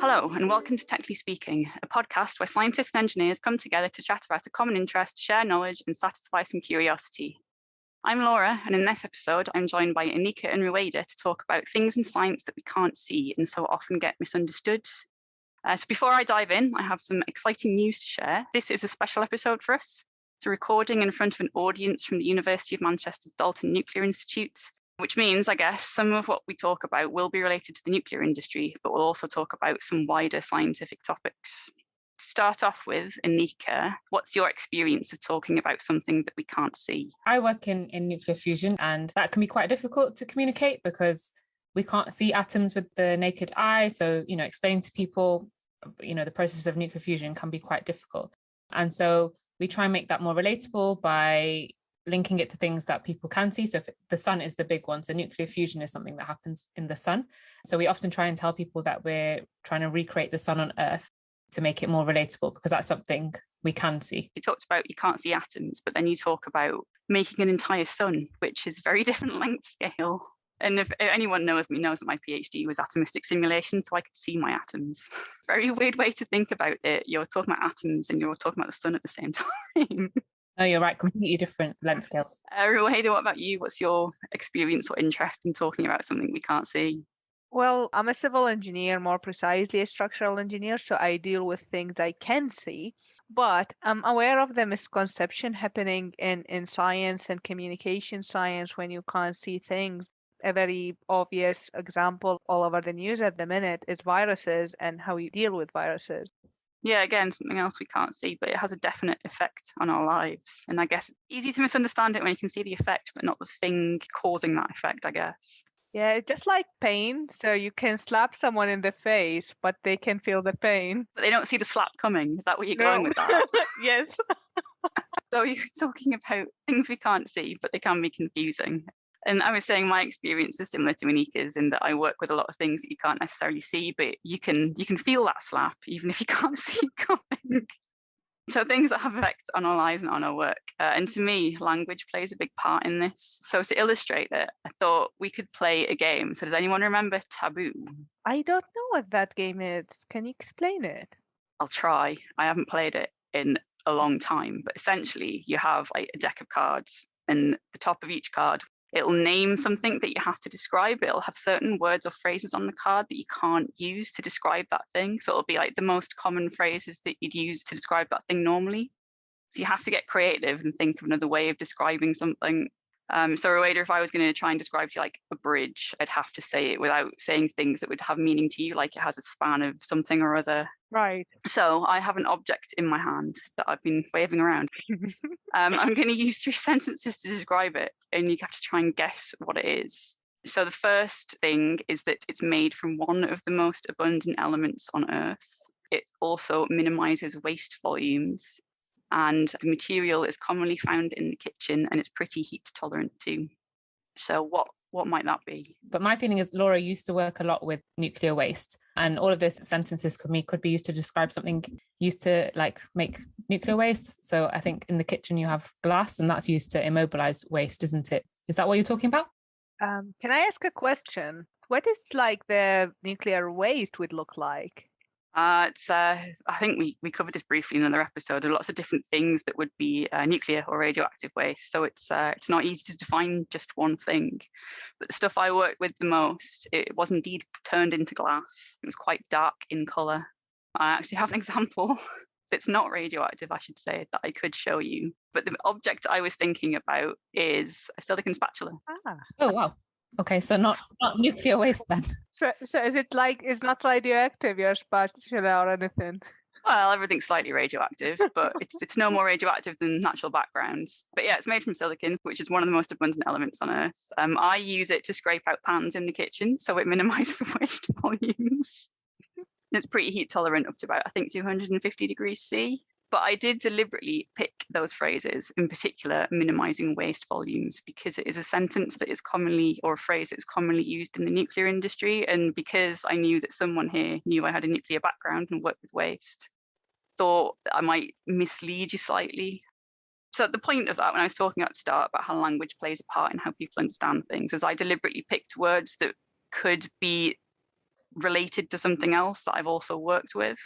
Hello, and welcome to Technically Speaking, a podcast where scientists and engineers come together to chat about a common interest, share knowledge, and satisfy some curiosity. I'm Laura, and in this episode, I'm joined by Aneeqa and Rwayda to talk about things in science that we can't see and so often get misunderstood. So before I dive in, I have some exciting news to share. This is a special episode for us. It's a recording in front of an audience from the University of Manchester's Dalton Nuclear Institute, which means, I guess, some of what we talk about will be related to the nuclear industry, but we'll also talk about some wider scientific topics. To start off with, Aneeqa, what's your experience of talking about something that we can't see? I work in nuclear fusion, and that can be quite difficult to communicate because we can't see atoms with the naked eye. So, explaining to people, the process of nuclear fusion can be quite difficult. And so we try and make that more relatable by linking it to things that people can see. So if the sun is the big one, so nuclear fusion is something that happens in the sun. So we often try and tell people that we're trying to recreate the sun on Earth to make it more relatable, because that's something we can see. You talked about you can't see atoms, but then you talk about making an entire sun, which is a very different length scale. And if anyone knows me, knows that my PhD was atomistic simulation, so I could see my atoms. Very weird way to think about it. You're talking about atoms and you're talking about the sun at the same time. No, you're right, completely different length scales. Rwayda, what about you? What's your experience or interest in talking about something we can't see? Well, I'm a civil engineer, more precisely a structural engineer, so I deal with things I can see, but I'm aware of the misconception happening in science and communication science when you can't see things. A very obvious example all over the news at the minute is viruses and how we deal with viruses. Yeah, again, something else we can't see, but it has a definite effect on our lives. And I guess it's easy to misunderstand it when you can see the effect, but not the thing causing that effect, I guess. Yeah, it's just like pain. So you can slap someone in the face, but they can feel the pain. But they don't see the slap coming. Is that what you're going with that? Yes. So you're talking about things we can't see, but they can be confusing. And I was saying my experience is similar to Aneeqa's in that I work with a lot of things that you can't necessarily see, but you can feel that slap even if you can't see it coming. So things that have effects on our lives and on our work. And to me, language plays a big part in this. So to illustrate it, I thought we could play a game. So does anyone remember Taboo? I don't know what that game is. Can you explain it? I'll try. I haven't played it in a long time, but essentially you have like a deck of cards, and the top of each card, it'll name something that you have to describe. It'll have certain words or phrases on the card that you can't use to describe that thing. So it'll be like the most common phrases that you'd use to describe that thing normally. So you have to get creative and think of another way of describing something. So Rwayda, if I was going to try and describe to you like a bridge, I'd have to say it without saying things that would have meaning to you, like it has a span of something or other. Right. So I have an object in my hand that I've been waving around. I'm going to use 3 sentences to describe it, and you have to try and guess what it is. So the first thing is that it's made from one of the most abundant elements on Earth. It also minimizes waste volumes, and the material is commonly found in the kitchen, and it's pretty heat tolerant too. So what might that be? But my feeling is Laura used to work a lot with nuclear waste, and all of those sentences could be used to describe something used to like make nuclear waste. So I think in the kitchen you have glass, and that's used to immobilize waste, isn't it? Is that what you're talking about? Can I ask a question? What is like the nuclear waste would look like? I think we covered this briefly in another episode. There are lots of different things that would be nuclear or radioactive waste. So it's not easy to define just one thing. But the stuff I worked with the most, it was indeed turned into glass. It was quite dark in colour. I actually have an example that's not radioactive, I should say, that I could show you. But the object I was thinking about is a silicon spatula. Oh, wow. Okay, so not nuclear waste then. So is it like, it's not radioactive, your spatula or anything? Well, everything's slightly radioactive, but it's no more radioactive than natural backgrounds. But yeah, it's made from silicon, which is one of the most abundant elements on Earth. I use it to scrape out pans in the kitchen, so it minimises waste volumes. It's pretty heat tolerant up to about, I think, 250 degrees C. But I did deliberately pick those phrases, in particular, minimizing waste volumes, because it is a sentence that is commonly, or a phrase that is commonly used in the nuclear industry. And because I knew that someone here knew I had a nuclear background and worked with waste, thought that I might mislead you slightly. So the point of that, when I was talking at the start about how language plays a part in how people understand things, is I deliberately picked words that could be related to something else that I've also worked with.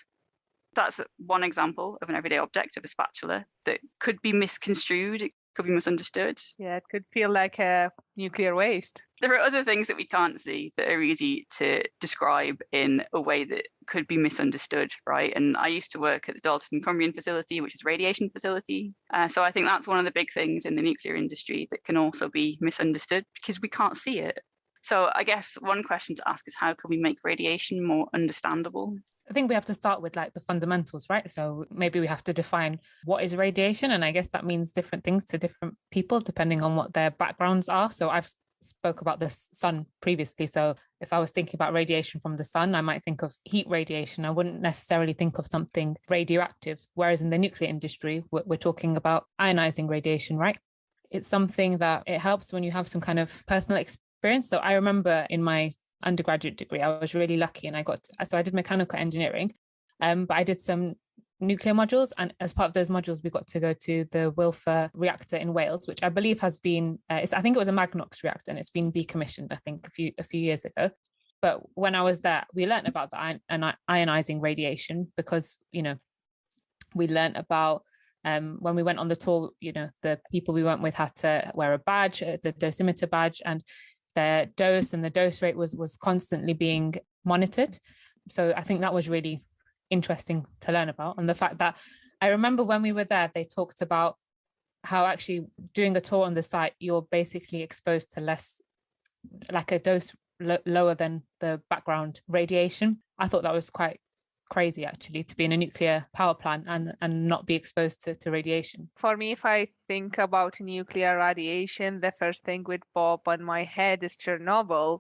That's one example of an everyday object, of a spatula, that could be misconstrued, it could be misunderstood. Yeah, it could feel like a nuclear waste. There are other things that we can't see that are easy to describe in a way that could be misunderstood, right? And I used to work at the Dalton facility, which is a radiation facility. So I think that's one of the big things in the nuclear industry that can also be misunderstood because we can't see it. So I guess one question to ask is, how can we make radiation more understandable? I think we have to start with like the fundamentals, right? So maybe we have to define what is radiation. And I guess that means different things to different people depending on what their backgrounds are. So I've spoke about the sun previously. So if I was thinking about radiation from the sun, I might think of heat radiation. I wouldn't necessarily think of something radioactive. Whereas in the nuclear industry, we're talking about ionizing radiation, right? It's something that it helps when you have some kind of personal experience. So I remember in my undergraduate degree, I was really lucky and I did mechanical engineering, but I did some nuclear modules, and as part of those modules we got to go to the Wilfer reactor in Wales, which I believe has been I think it was a Magnox reactor and it's been decommissioned I think a few years ago. But when I was there, we learned about the ionizing radiation because we learned about when we went on the tour, the people we went with had to wear a badge, the dosimeter badge, and their dose and the dose rate was constantly being monitored. So I think that was really interesting to learn about. And the fact that I remember when we were there, they talked about how actually doing a tour on the site, you're basically exposed to less, like a dose lower than the background radiation. I thought that was quite crazy actually, to be in a nuclear power plant and not be exposed to radiation. For me, if I think about nuclear radiation, the first thing would pop on my head is Chernobyl.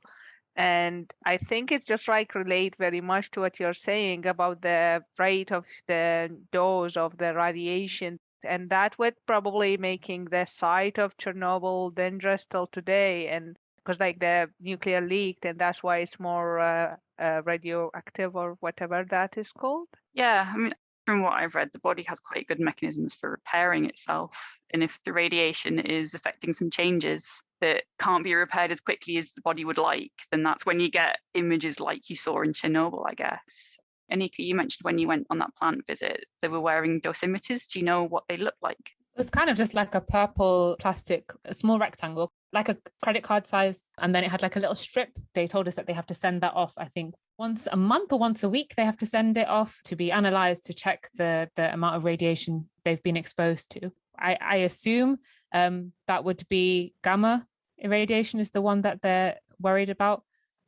And I think it's just like relate very much to what you're saying about the rate of the dose of the radiation. And that would probably making the site of Chernobyl dangerous till today. And because like the nuclear leaked, and that's why it's more radioactive or whatever that is called. Yeah, I mean, from what I've read, the body has quite good mechanisms for repairing itself. And if the radiation is affecting some changes that can't be repaired as quickly as the body would like, then that's when you get images like you saw in Chernobyl, I guess. Aneeqa, you mentioned when you went on that plant visit, they were wearing dosimeters. Do you know what they look like? It was kind of just like a purple plastic, a small rectangle, like a credit card size. And then it had like a little strip. They told us that they have to send that off, I think, once a month or once a week. They have to send it off to be analyzed to check the amount of radiation they've been exposed to. I assume that would be gamma irradiation is the one that they're worried about,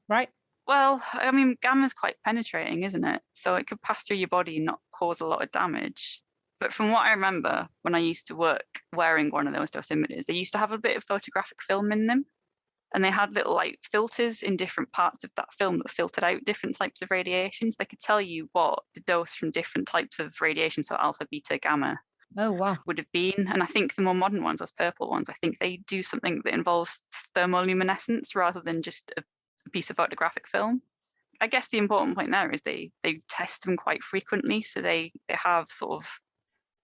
right? Well, I mean, gamma is quite penetrating, isn't it? So it could pass through your body and not cause a lot of damage. But from what I remember, when I used to work wearing one of those dosimeters, they used to have a bit of photographic film in them. And they had little like filters in different parts of that film that filtered out different types of radiations. They could tell you what the dose from different types of radiation, so alpha, beta, gamma, would have been. And I think the more modern ones, those purple ones, I think they do something that involves thermoluminescence rather than just a piece of photographic film. I guess the important point there is they test them quite frequently. So they have sort of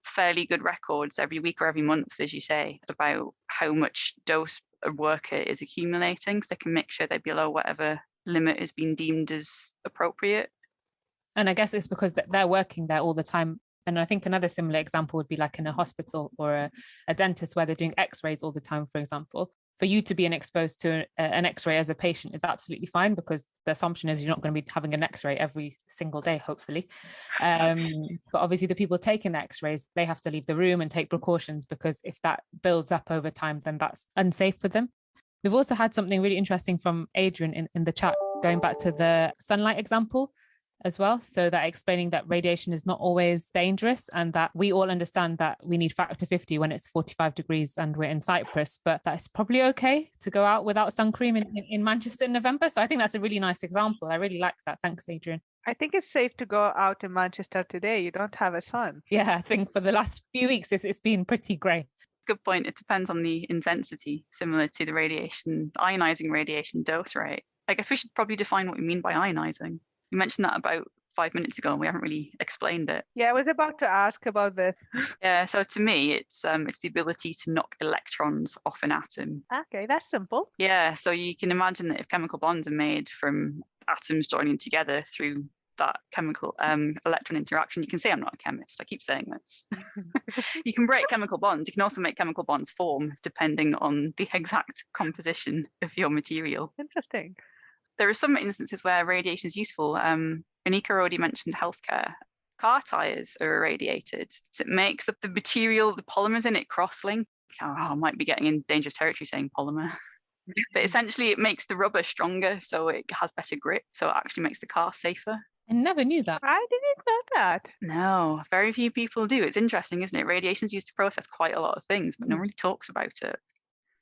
fairly good records every week or every month, as you say, about how much dose a worker is accumulating, so they can make sure they're below whatever limit has been deemed as appropriate. And I guess it's because they're working there all the time. And I think another similar example would be like in a hospital or a dentist where they're doing x-rays all the time, for example. For you to be exposed to an x-ray as a patient is absolutely fine, because the assumption is you're not going to be having an x-ray every single day, hopefully. But obviously the people taking the x-rays, they have to leave the room and take precautions, because if that builds up over time, then that's unsafe for them. We've also had something really interesting from Adrian in the chat, going back to the sunlight example as well. So that explaining that radiation is not always dangerous, and that we all understand that we need factor 50 when it's 45 degrees and we're in Cyprus, but that's probably okay to go out without sun cream in Manchester in November. So I think that's a really nice example. I really like that. Thanks, Adrian. I think it's safe to go out in Manchester today. You don't have a sun. Yeah, I think for the last few weeks, it's been pretty grey. Good point. It depends on the intensity, similar to the ionizing radiation dose rate. I guess we should probably define what we mean by ionizing. You mentioned that about 5 minutes ago and we haven't really explained it. Yeah, I was about to ask about this. Yeah, so to me, it's the ability to knock electrons off an atom. Okay, that's simple. Yeah, so you can imagine that if chemical bonds are made from atoms joining together through that chemical electron interaction. You can say I'm not a chemist. I keep saying this. You can break chemical bonds. You can also make chemical bonds form depending on the exact composition of your material. Interesting. There are some instances where radiation is useful. Aneeqa already mentioned healthcare. Car tires are irradiated. So it makes the material, the polymers in it cross-link. I might be getting in dangerous territory saying polymer. But essentially it makes the rubber stronger, so it has better grip. So it actually makes the car safer. I never knew that. I didn't know that. No, very few people do. It's interesting, isn't it? Radiation is used to process quite a lot of things, but no one really talks about it.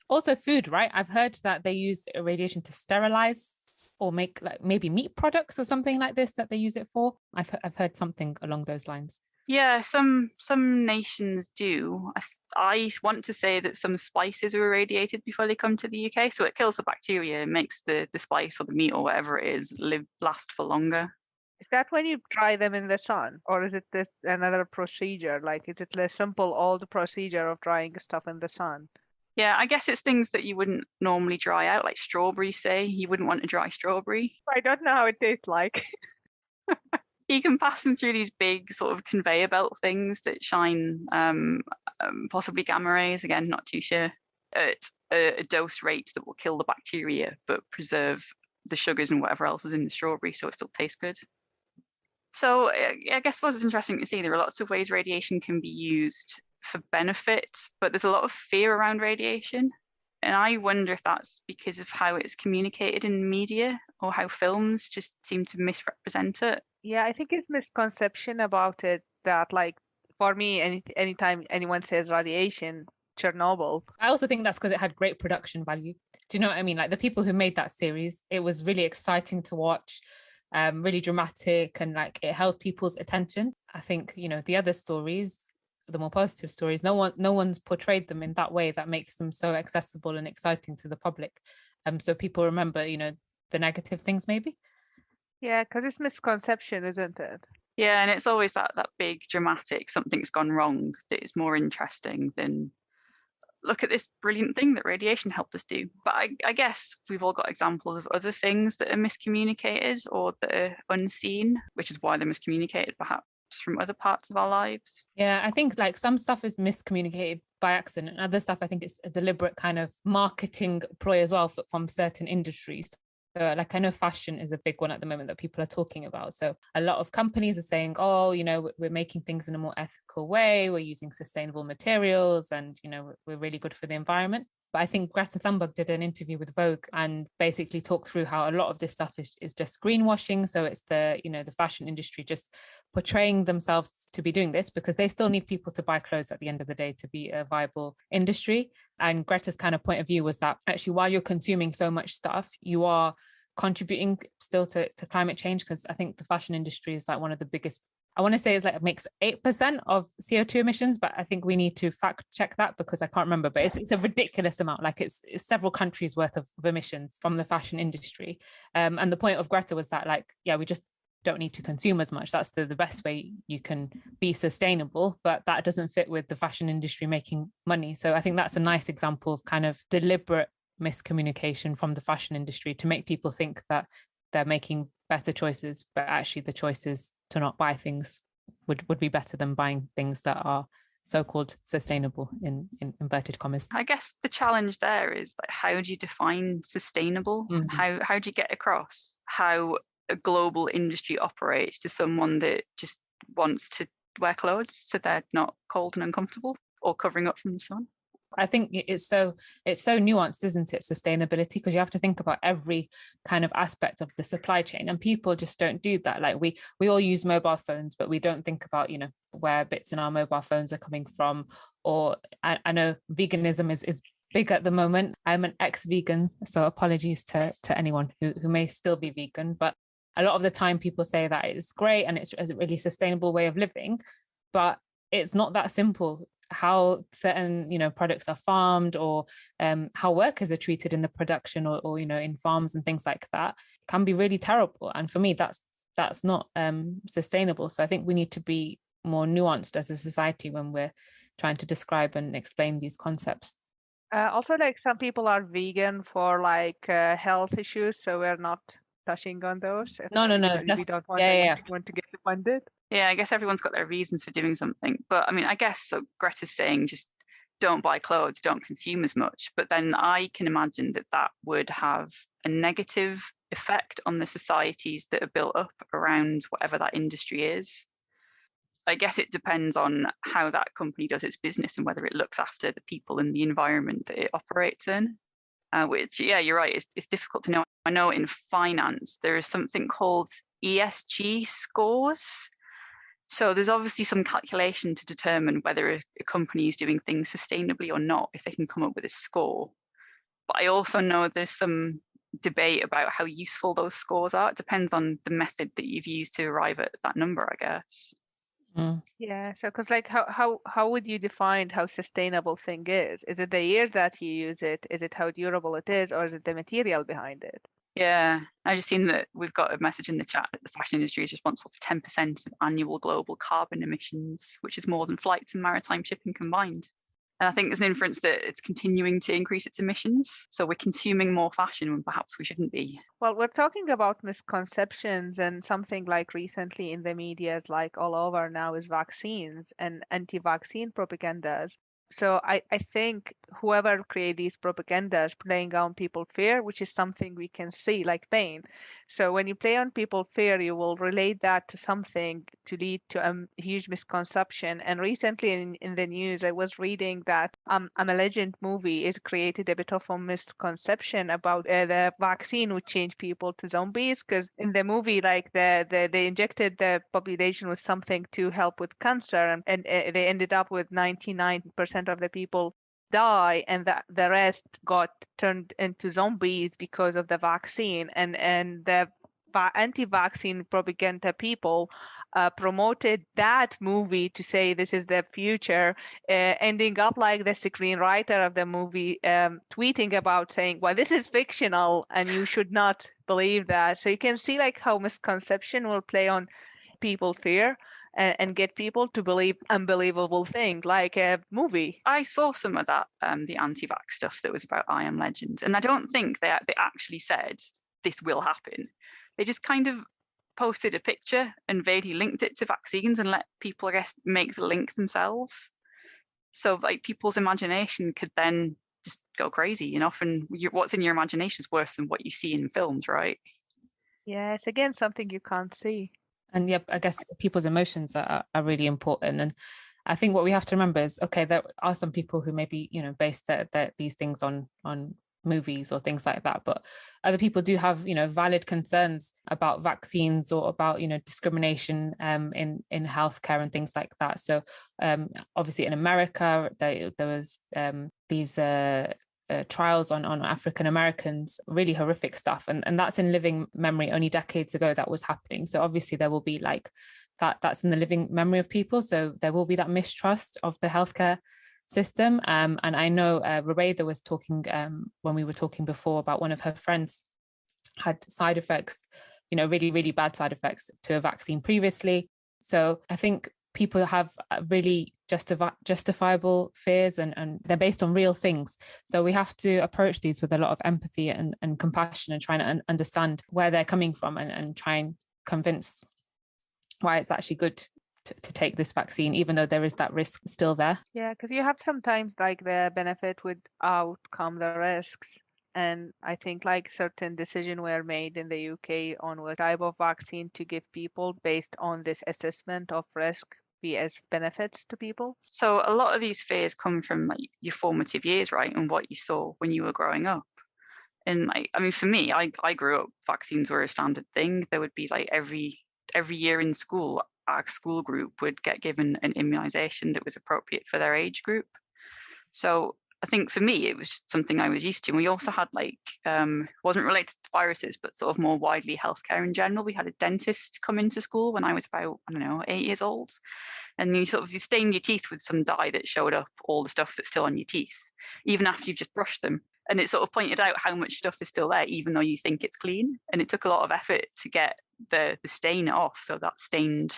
Also food, right? I've heard that they use radiation to sterilize or make like maybe meat products or something like this that they use it for. I've heard something along those lines. Yeah, some nations do. I want to say that some spices are irradiated before they come to the UK, so it kills the bacteria, makes the spice or the meat or whatever it is last for longer. Is that when you dry them in the sun, or is it this another procedure? Like, is it less simple, all the procedure of drying stuff in the sun? Yeah, I guess it's things that you wouldn't normally dry out, like strawberry, say. You wouldn't want to dry strawberry. I don't know how it tastes like. You can pass them through these big sort of conveyor belt things that shine possibly gamma rays, again, not too sure, at a dose rate that will kill the bacteria but preserve the sugars and whatever else is in the strawberry so it still tastes good. So I guess what's interesting to see, there are lots of ways radiation can be used for benefit, but there's a lot of fear around radiation. And I wonder if that's because of how it's communicated in media or how films just seem to misrepresent it. Yeah, I think it's misconception about it that, like, for me, anytime anyone says radiation, Chernobyl. I also think that's because it had great production value. Do you know what I mean? Like the people who made that series, it was really exciting to watch, really dramatic, and like it held people's attention. I think, you know, the other stories, the more positive stories, no one's portrayed them in that way that makes them so accessible and exciting to the public. So people remember, you know, the negative things maybe. Yeah, because it's misconception, isn't it? Yeah, and it's always that big dramatic something's gone wrong that is more interesting than look at this brilliant thing that radiation helped us do. But I guess we've all got examples of other things that are miscommunicated or that are unseen, which is why they're miscommunicated perhaps from other parts of our lives. Yeah, I think like some stuff is miscommunicated by accident, and other stuff I think it's a deliberate kind of marketing ploy as well from certain industries. So like I know fashion is a big one at the moment that people are talking about. So a lot of companies are saying, oh, you know, we're making things in a more ethical way, we're using sustainable materials, and, you know, we're really good for the environment. But I think Greta Thunberg did an interview with Vogue and basically talked through how a lot of this stuff is just greenwashing. So it's the, you know, the fashion industry just portraying themselves to be doing this because they still need people to buy clothes at the end of the day to be a viable industry. And Greta's kind of point of view was that actually while you're consuming so much stuff, you are contributing still to climate change, because I think the fashion industry is like one of the biggest, I want to say it's like it makes 8% of CO2 emissions, but I think we need to fact check that because I can't remember, but it's a ridiculous amount. Like it's several countries worth of emissions from the fashion industry. And the point of Greta was that like, yeah, we just don't need to consume as much. That's the best way you can be sustainable, but that doesn't fit with the fashion industry making money. So I think that's a nice example of kind of deliberate miscommunication from the fashion industry to make people think that they're making better choices, but actually the choices to not buy things would be better than buying things that are so-called sustainable in inverted commas. I guess the challenge there is like, how do you define sustainable? Mm-hmm. How do you get across how a global industry operates to someone that just wants to wear clothes so they're not cold and uncomfortable or covering up from the sun? I think it's so nuanced, isn't it, sustainability, because you have to think about every kind of aspect of the supply chain, and people just don't do that. Like we all use mobile phones, but we don't think about, you know, where bits in our mobile phones are coming from. Or I know veganism is big at the moment. I'm an ex-vegan, so apologies to anyone who may still be vegan, but a lot of the time people say that it's great and it's a really sustainable way of living, but it's not that simple. How certain, you know, products are farmed, or how workers are treated in the production, or you know, in farms and things like that, can be really terrible. And for me, that's not sustainable. So I think we need to be more nuanced as a society when we're trying to describe and explain these concepts. Also, like some people are vegan for like health issues, so we're not touching on those? No. We don't want Yeah. anyone to get funded. Yeah, I guess everyone's got their reasons for doing something. But I mean, I guess so Greta's saying just don't buy clothes, don't consume as much. But then I can imagine that that would have a negative effect on the societies that are built up around whatever that industry is. I guess it depends on how that company does its business and whether it looks after the people and the environment that it operates in. Which, yeah, you're right, it's difficult to know. I know in finance, there is something called ESG scores. So there's obviously some calculation to determine whether a company is doing things sustainably or not, if they can come up with a score. But I also know there's some debate about how useful those scores are. It depends on the method that you've used to arrive at that number, I guess. Yeah, so because like how would you define how sustainable thing is? Is it the year that you use it? Is it how durable it is, or is it the material behind it? Yeah, I just seen that we've got a message in the chat that the fashion industry is responsible for 10% of annual global carbon emissions, which is more than flights and maritime shipping combined. And I think there's an inference that it's continuing to increase its emissions. So we're consuming more fashion when perhaps we shouldn't be. Well, we're talking about misconceptions, and something like recently in the media, like all over now, is vaccines and anti-vaccine propagandas. So I think whoever create these propagandas playing on people fear, which is something we can see like pain. So when you play on people fear, you will relate that to something to lead to a huge misconception. And recently in the news, I was reading that I'm a Legend movie. It created a bit of a misconception about the vaccine would change people to zombies, because in the movie, like they injected the population with something to help with cancer, and they ended up with 99% of the people die, and the rest got turned into zombies because of the vaccine. And the anti-vaccine propaganda people promoted that movie to say this is the future, ending up like the screenwriter of the movie tweeting about saying, well, this is fictional and you should not believe that. So you can see like how misconception will play on people fear and get people to believe unbelievable things like a movie. I saw some of that, the anti-vax stuff that was about I Am Legend, and I don't think they actually said this will happen. They just kind of posted a picture and vaguely linked it to vaccines and let people, I guess, make the link themselves. So like people's imagination could then just go crazy, and often what's in your imagination is worse than what you see in films, right? Yeah, it's again something you can't see. And yeah, I guess people's emotions are really important. And I think what we have to remember is, okay, there are some people who maybe, base these things on movies or things like that, but other people do have, valid concerns about vaccines or about, discrimination in healthcare and things like that. So obviously in America, there was these trials on African Americans, really horrific stuff, and that's in living memory. Only decades ago that was happening. So obviously there will be like that's in the living memory of people. So there will be that mistrust of the healthcare system. And I know Rwayda was talking when we were talking before about one of her friends had side effects, really, really bad side effects to a vaccine previously. So I think people have really justifiable fears, and they're based on real things. So we have to approach these with a lot of empathy and compassion, and trying to understand where they're coming from, and try and convince why it's actually good to take this vaccine, even though there is that risk still there. Yeah, because you have sometimes like the benefit would outcome the risks. And I think like certain decisions were made in the UK on what type of vaccine to give people based on this assessment of risk vs benefits to people. So a lot of these fears come from like your formative years, right? And what you saw when you were growing up. And like, I mean, for me, I grew up, vaccines were a standard thing. There would be like every year in school, our school group would get given an immunization that was appropriate for their age group. So I think for me, it was just something I was used to. And we also had like, wasn't related to viruses, but sort of more widely healthcare in general. We had a dentist come into school when I was about, 8 years old. And you stain your teeth with some dye that showed up all the stuff that's still on your teeth, even after you've just brushed them. And it sort of pointed out how much stuff is still there, even though you think it's clean. And it took a lot of effort to get the stain off. So that stained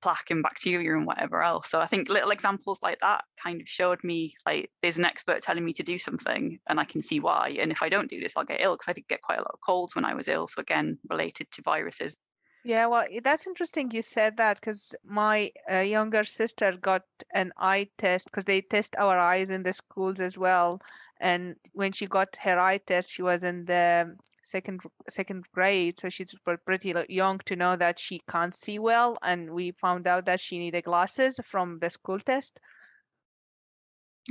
plaque and bacteria and whatever else. So I think little examples like that kind of showed me, like, there's an expert telling me to do something and I can see why. And if I don't do this, I'll get ill, because I did get quite a lot of colds when I was ill. So again, related to viruses. Yeah, well, that's interesting you said that, because my younger sister got an eye test, because they test our eyes in the schools as well. And when she got her eye test, she was in the second grade, so she's pretty young to know that she can't see well. And we found out that she needed glasses from the school test.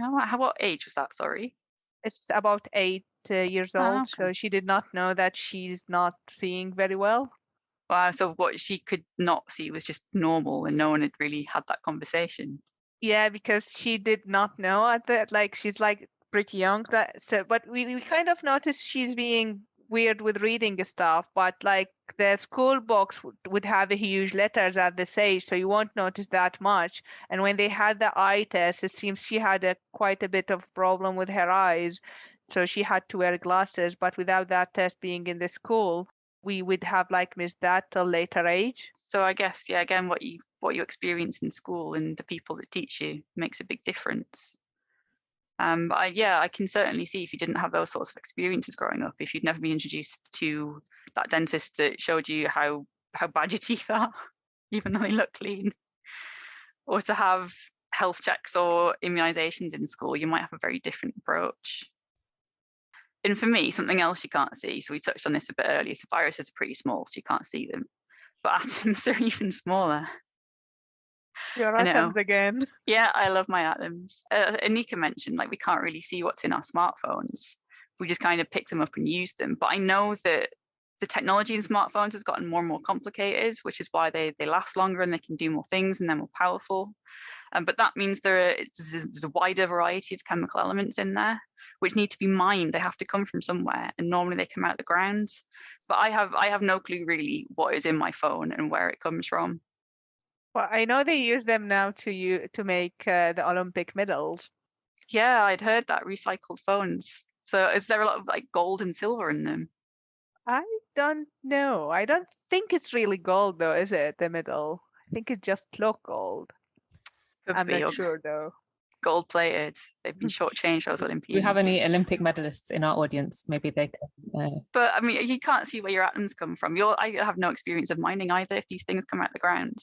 Oh, what age was that? Sorry. It's about 8 years Oh, old, okay. so she did not know that she's not seeing very well. Wow. So what she could not see was just normal, and no one had really had that conversation. Yeah, because she did not know at that, like, she's like pretty young, that so, but we kind of noticed she's being weird with reading stuff, but like the school books would have a huge letters at this age, so you won't notice that much. And when they had the eye test, it seems she had quite a bit of problem with her eyes, so she had to wear glasses. But without that test being in the school, we would have like missed that till later age. So I guess, yeah, again, what you experience in school and the people that teach you makes a big difference. But I can certainly see, if you didn't have those sorts of experiences growing up, if you'd never been introduced to that dentist that showed you how bad your teeth are, even though they look clean, or to have health checks or immunizations in school, you might have a very different approach. And for me, something else you can't see, so we touched on this a bit earlier, so viruses are pretty small, so you can't see them. But atoms are even smaller. Your I know. atoms again. Yeah, I love my atoms. Aneeqa mentioned, like, we can't really see what's in our smartphones. We just kind of pick them up and use them. But I know that the technology in smartphones has gotten more and more complicated, which is why they last longer and they can do more things and they're more powerful. But that means there's a wider variety of chemical elements in there which need to be mined. They have to come from somewhere, and normally they come out of the ground. But I have no clue really what is in my phone and where it comes from. Well, I know they use them now to make the Olympic medals. Yeah, I'd heard that, recycled phones. So is there a lot of like gold and silver in them? I don't know. I don't think it's really gold though, is it? The medal. I think it just look gold. Could I'm be, not or sure though. gold plated. They've been shortchanged, those Do Olympians. we have any Olympic medalists in our audience? Maybe they can. But I mean, you can't see where your atoms come from. I have no experience of mining either. If these things come out of the ground,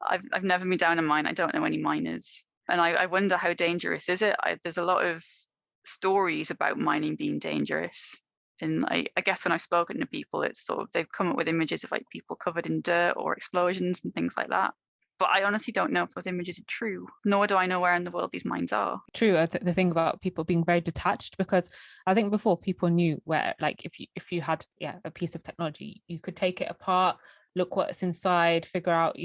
I've never been down a mine. I don't know any miners, and I wonder how dangerous is it. There's a lot of stories about mining being dangerous, and I guess when I've spoken to people, it's sort of, they've come up with images of like people covered in dirt or explosions and things like that. But I honestly don't know if those images are true, nor do I know where in the world these mines are. True. The thing about people being very detached, because I think before people knew where, like, if you had a piece of technology, you could take it apart, look what's inside, figure out,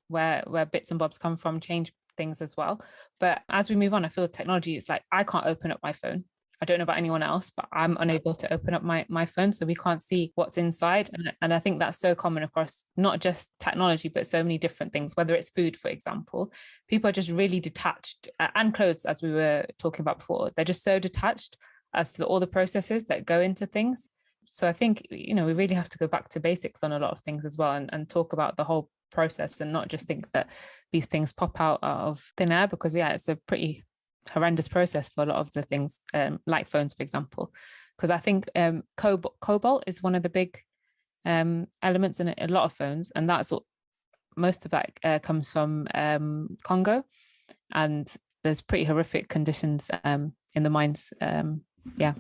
where bits and bobs come from, change things as well. But as we move on, I feel technology, it's like I can't open up my phone. I don't know about anyone else, but I'm unable to open up my phone, so we can't see what's inside. And I think that's so common across not just technology, but so many different things, whether it's food, for example. People are just really detached, and clothes, as we were talking about before. They're just so detached as to all the processes that go into things. So I think, we really have to go back to basics on a lot of things as well, and talk about the whole process, and not just think that these things pop out of thin air, because it's a pretty horrendous process for a lot of the things, like phones, for example. Because I think cobalt is one of the big elements in a lot of phones, and most of that comes from Congo, and there's pretty horrific conditions in the mines that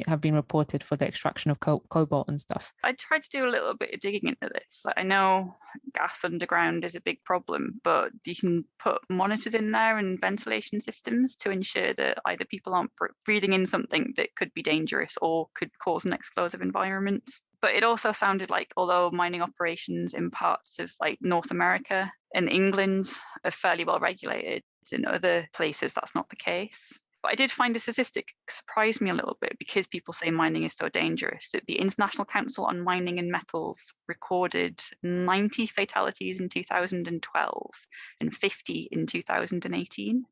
have been reported for the extraction of cobalt and stuff. I tried to do a little bit of digging into this. Like, I know gas underground is a big problem, but you can put monitors in there and ventilation systems to ensure that either people aren't breathing in something that could be dangerous or could cause an explosive environment. But it also sounded like, although mining operations in parts of like North America and England are fairly well regulated, in other places that's not the case. But I did find a statistic surprised me a little bit, because people say mining is so dangerous, that the International Council on Mining and Metals recorded 90 fatalities in 2012 and 50 in 2018,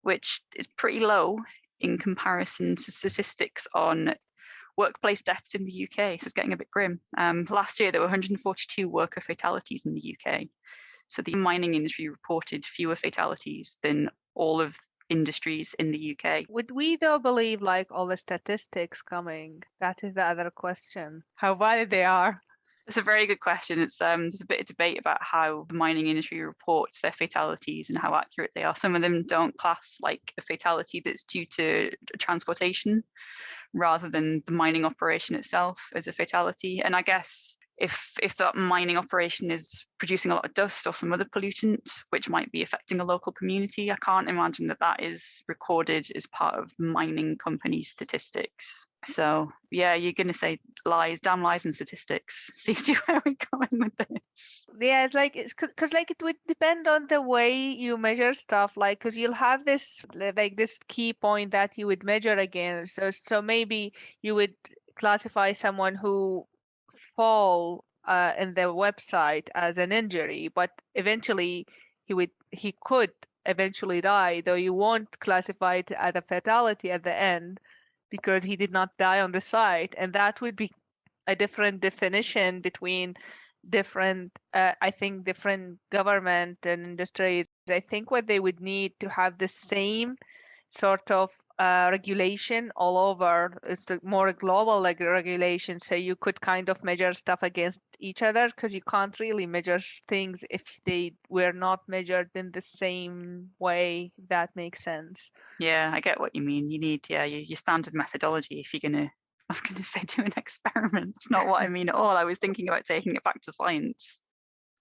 which is pretty low in comparison to statistics on workplace deaths in the UK. So it's getting a bit grim. Last year, there were 142 worker fatalities in the UK. So the mining industry reported fewer fatalities than all of industries in the UK. Would we though believe like all the statistics coming? That is the other question. How valid they are. It's a very good question. It's there's a bit of debate about how the mining industry reports their fatalities and how accurate they are. Some of them don't class like a fatality that's due to transportation rather than the mining operation itself as a fatality. And I guess if that mining operation is producing a lot of dust or some other pollutant, which might be affecting a local community, I can't imagine that that is recorded as part of the mining company statistics. So yeah, you're going to say lies, damn lies and statistics. Seems to where we're going with this. Yeah, it's like because like it would depend on the way you measure stuff. Like because you'll have this like this key point that you would measure against. So maybe you would classify someone who fall in the website as an injury, but eventually he could eventually die, though you won't classify it as a fatality at the end because he did not die on the site, and that would be a different definition between different I think different government and industries. I think what they would need to have the same sort of regulation all over. It's a more global like regulation, so you could kind of measure stuff against each other because you can't really measure things if they were not measured in the same way. If that makes sense. Yeah, I get what you mean. You need your standard methodology if you're gonna. I was going to say do an experiment. It's not what I mean at all. I was thinking about taking it back to science.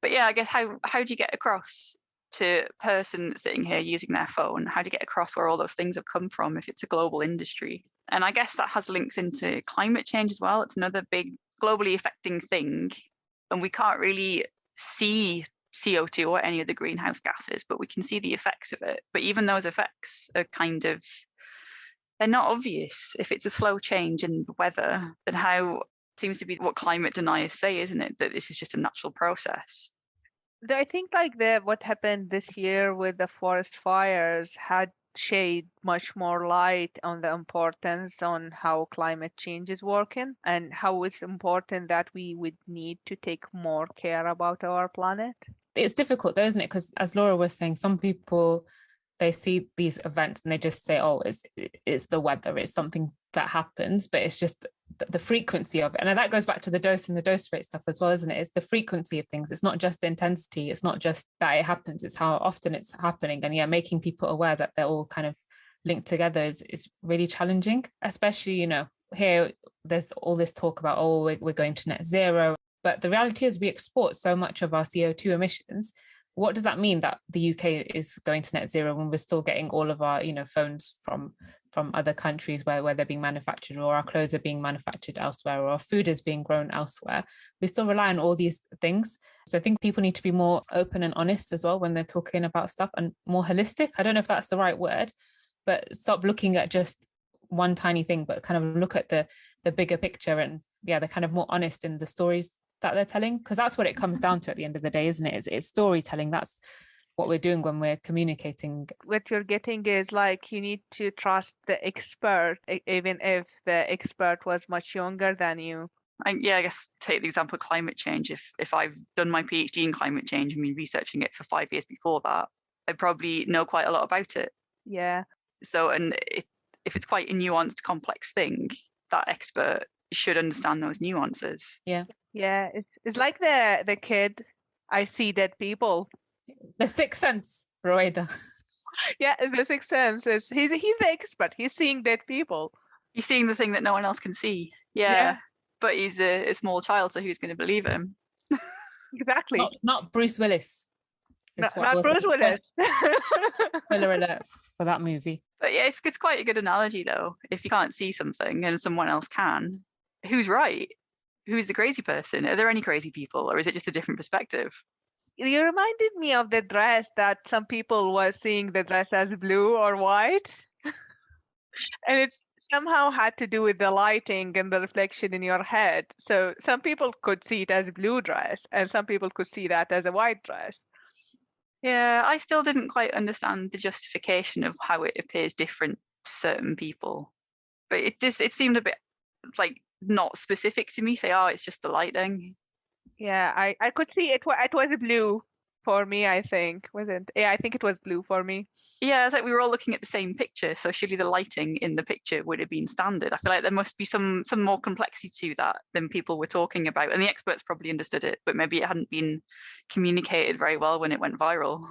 But yeah, I guess how do you get across to a person sitting here using their phone? How do you get across where all those things have come from if it's a global industry? And I guess that has links into climate change as well. It's another big globally affecting thing. And we can't really see CO2 or any of the greenhouse gases, but we can see the effects of it. But even those effects are kind of, they're not obvious. If it's a slow change in the weather, then how seems to be what climate deniers say, isn't it? That this is just a natural process. I think like what happened this year with the forest fires had shed much more light on the importance on how climate change is working and how it's important that we would need to take more care about our planet. It's difficult though, isn't it? Because as Laura was saying, some people, they see these events and they just say, oh, it's the weather, it's something that happens, but it's just the frequency of it. And that goes back to the dose and the dose rate stuff as well, isn't it? It's the frequency of things. It's not just the intensity. It's not just that it happens. It's how often it's happening. And yeah, making people aware that they're all kind of linked together is really challenging, especially, you know, here there's all this talk about, oh, we're going to net zero. But the reality is we export so much of our CO2 emissions. What does that mean that the UK is going to net zero when we're still getting all of our, you know, phones from other countries where they're being manufactured, or our clothes are being manufactured elsewhere, or our food is being grown elsewhere? We still rely on all these things. So I think people need to be more open and honest as well when they're talking about stuff, and more holistic. I don't know if that's the right word, but stop looking at just one tiny thing, but kind of look at the bigger picture. And yeah, they're kind of more honest in the stories that they're telling, because that's what it comes down to at the end of the day, isn't it? It's storytelling. That's what we're doing when we're communicating. What you're getting is like you need to trust the expert, even if the expert was much younger than you. I guess take the example of climate change. If I've done my PhD in climate change and been researching it for 5 years before that, I probably know quite a lot about it. Yeah. So, and if it's quite a nuanced, complex thing, that expert should understand those nuances. Yeah. Yeah, it's like the kid, I see dead people. The Sixth Sense, Rwayda. Yeah, it's the Sixth Sense. He's the expert. He's seeing dead people. He's seeing the thing that no one else can see. Yeah. But he's a small child, so who's going to believe him? Exactly. Not Bruce Willis. Not Bruce Willis. Spoiler alert for that movie. But yeah, it's quite a good analogy though. If you can't see something and someone else can, who's right? Who's the crazy person? Are there any crazy people, or is it just a different perspective? You reminded me of the dress that some people were seeing the dress as blue or white. And it somehow had to do with the lighting and the reflection in your head. So some people could see it as a blue dress and some people could see that as a white dress. Yeah, I still didn't quite understand the justification of how it appears different to certain people. But it seemed a bit like not specific to me. Say, oh, it's just the lighting. Yeah, I could see it was blue. for me, I think. Wasn't? Yeah, I think it was blue for me. Yeah, it's like we were all looking at the same picture, so surely the lighting in the picture would have been standard. I feel like there must be some more complexity to that than people were talking about, and the experts probably understood it, but maybe it hadn't been communicated very well when it went viral.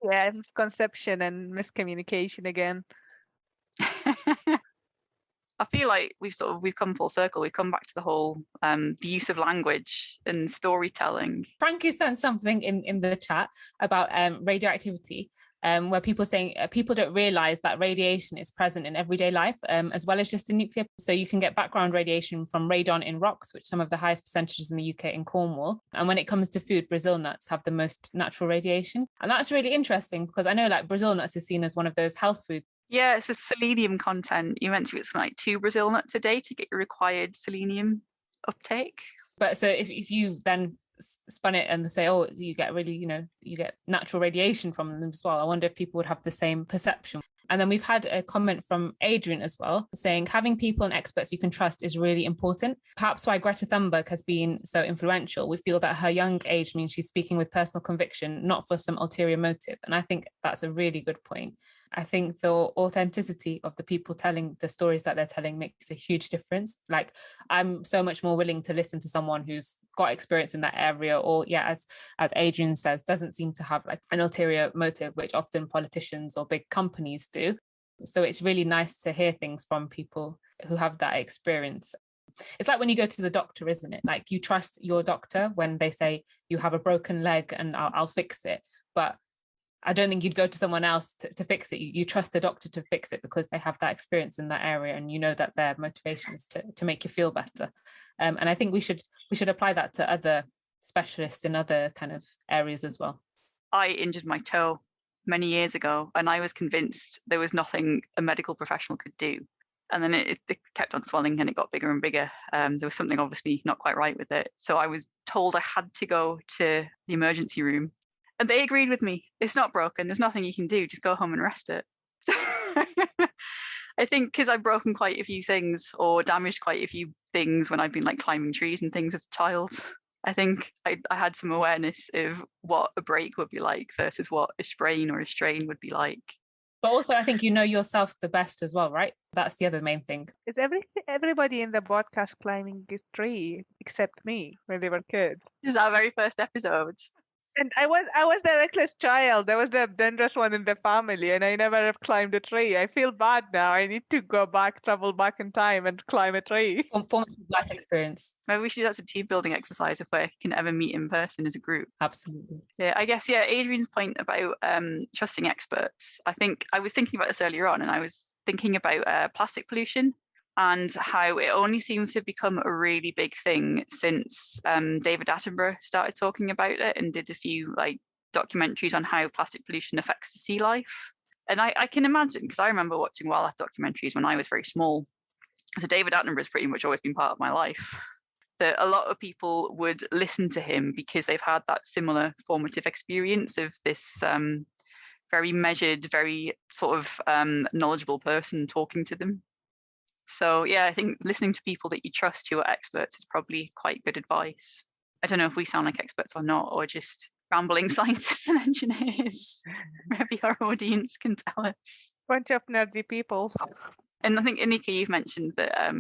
Yeah, misconception and miscommunication again. I feel like we've come full circle. We've come back to the whole the use of language and storytelling. Frankie sent something in the chat about radioactivity, where people saying people don't realize that radiation is present in everyday life, as well as just in nuclear. So you can get background radiation from radon in rocks, which some of the highest percentages in the UK in Cornwall. And when it comes to food, Brazil nuts have the most natural radiation. And that's really interesting because I know like Brazil nuts is seen as one of those health foods. Yeah, it's a selenium content. You're meant to eat something like 2 Brazil nuts a day to get your required selenium uptake. But so if you then spun it and say, oh, you get really, you get natural radiation from them as well, I wonder if people would have the same perception. And then we've had a comment from Adrian as well, saying having people and experts you can trust is really important. Perhaps why Greta Thunberg has been so influential. We feel that her young age means she's speaking with personal conviction, not for some ulterior motive. And I think that's a really good point. I think the authenticity of the people telling the stories that they're telling makes a huge difference. Like, I'm so much more willing to listen to someone who's got experience in that area, or as Adrian says, doesn't seem to have like an ulterior motive, which often politicians or big companies do. So it's really nice to hear things from people who have that experience. It's like when you go to the doctor, isn't it? Like, you trust your doctor when they say you have a broken leg and I'll fix it. But I don't think you'd go to someone else to fix it. You trust the doctor to fix it because they have that experience in that area, and you know that their motivation is to make you feel better. And I think we should apply that to other specialists in other kind of areas as well. I injured my toe many years ago, and I was convinced there was nothing a medical professional could do. And then it kept on swelling and it got bigger and bigger. There was something obviously not quite right with it. So I was told I had to go to the emergency room. And they agreed with me. It's not broken. There's nothing you can do. Just go home and rest it. I think because I've broken quite a few things or damaged quite a few things when I've been like climbing trees and things as a child, I think I had some awareness of what a break would be like versus what a sprain or a strain would be like. But also, I think you know yourself the best as well, right? That's the other main thing. Is everybody in the podcast climbing a tree except me when they were kids? This is our very first episode. And I was the reckless child. I was the dangerous one in the family, and I never have climbed a tree. I feel bad now. I need to travel back in time and climb a tree. Formative life experience. Maybe we should do that as a team building exercise if we can ever meet in person as a group. Absolutely. Yeah, I guess, Adrian's point about trusting experts. I think I was thinking about this earlier on, and I was thinking about plastic pollution and how it only seems to have become a really big thing since David Attenborough started talking about it and did a few like documentaries on how plastic pollution affects the sea life. And I can imagine, because I remember watching wildlife documentaries when I was very small. So David Attenborough has pretty much always been part of my life. That a lot of people would listen to him because they've had that similar formative experience of this very measured, very sort of knowledgeable person talking to them. So yeah, I think listening to people that you trust who are experts is probably quite good advice. I don't know if we sound like experts or not, or just rambling scientists and engineers. Maybe our audience can tell us. Bunch of nerdy people. And I think, Aneeqa, you've mentioned that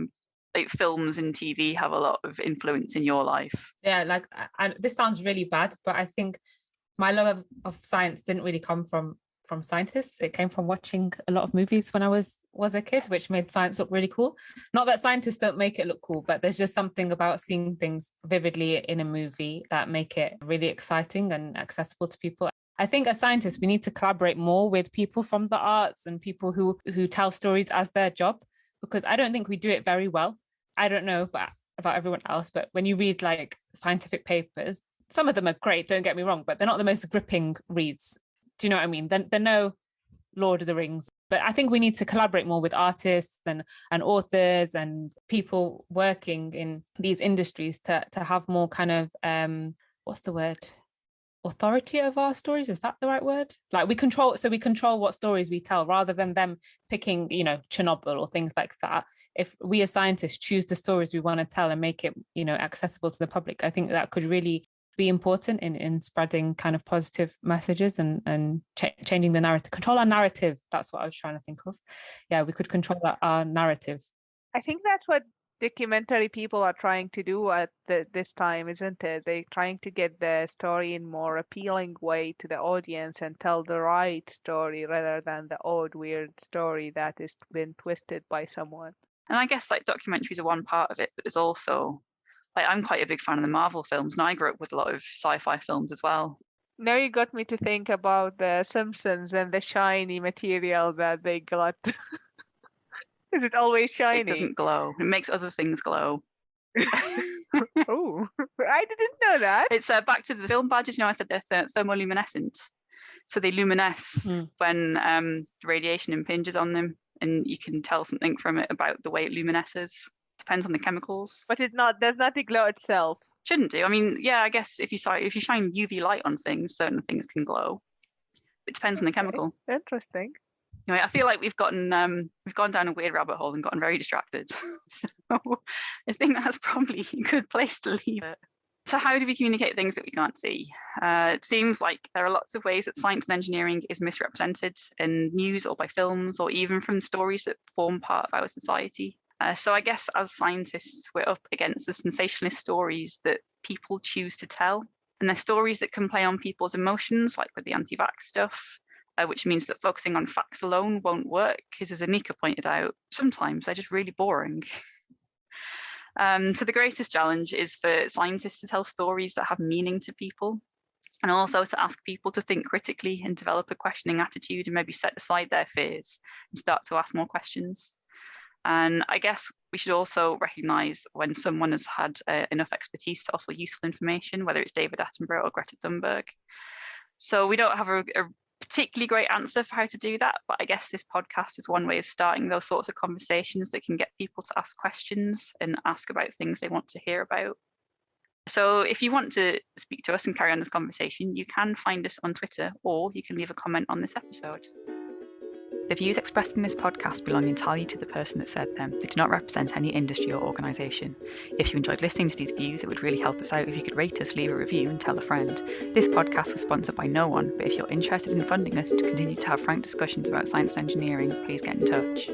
like films and TV have a lot of influence in your life. Yeah, like this sounds really bad, but I think my love of science didn't really come from scientists. It came from watching a lot of movies when I was a kid, which made science look really cool. Not that scientists don't make it look cool, but there's just something about seeing things vividly in a movie that make it really exciting and accessible to people. I think as scientists, we need to collaborate more with people from the arts and people who tell stories as their job, because I don't think we do it very well. I don't know about everyone else, but when you read like scientific papers, some of them are great, don't get me wrong, but they're not the most gripping reads. Do you know what I mean? They're no Lord of the Rings. But I think we need to collaborate more with artists and authors and people working in these industries to have more kind of, what's the word? Authority over our stories. Is that the right word? Like we control what stories we tell rather than them picking, Chernobyl or things like that. If we as scientists choose the stories we want to tell and make it, accessible to the public, I think that could really be important in spreading kind of positive messages and changing the narrative. Control our narrative. That's what I was trying to think of. Yeah, we could control our narrative. I think that's what documentary people are trying to do at this time, isn't it? They're trying to get the story in more appealing way to the audience and tell the right story rather than the odd, weird story that has been twisted by someone. And I guess like documentaries are one part of it, but there's also, like, I'm quite a big fan of the Marvel films, and I grew up with a lot of sci-fi films as well. Now you got me to think about the Simpsons and the shiny material that they got. Is it always shiny? It doesn't glow. It makes other things glow. Oh, I didn't know that. It's back to the film badges. I said they're thermoluminescent. So they luminesce when the radiation impinges on them, and you can tell something from it about the way it luminesces. Depends on the chemicals. But does not glow itself. Shouldn't do. I mean, yeah, I guess if you shine UV light on things, certain things can glow. It depends on the chemical. Interesting. Anyway, I feel like we've gone down a weird rabbit hole and gotten very distracted. So I think that's probably a good place to leave it. So how do we communicate things that we can't see? It seems like there are lots of ways that science and engineering is misrepresented in news or by films or even from stories that form part of our society. So I guess as scientists, we're up against the sensationalist stories that people choose to tell. And they're stories that can play on people's emotions, like with the anti-vax stuff, which means that focusing on facts alone won't work, because as Aneeqa pointed out, sometimes they're just really boring. So the greatest challenge is for scientists to tell stories that have meaning to people, and also to ask people to think critically and develop a questioning attitude and maybe set aside their fears and start to ask more questions. And I guess we should also recognise when someone has had enough expertise to offer useful information, whether it's David Attenborough or Greta Thunberg. So we don't have a particularly great answer for how to do that, but I guess this podcast is one way of starting those sorts of conversations that can get people to ask questions and ask about things they want to hear about. So if you want to speak to us and carry on this conversation, you can find us on Twitter, or you can leave a comment on this episode. The views expressed in this podcast belong entirely to the person that said them. They do not represent any industry or organisation. If you enjoyed listening to these views, it would really help us out if you could rate us, leave a review and tell a friend. This podcast was sponsored by no one, but if you're interested in funding us to continue to have frank discussions about science and engineering, please get in touch.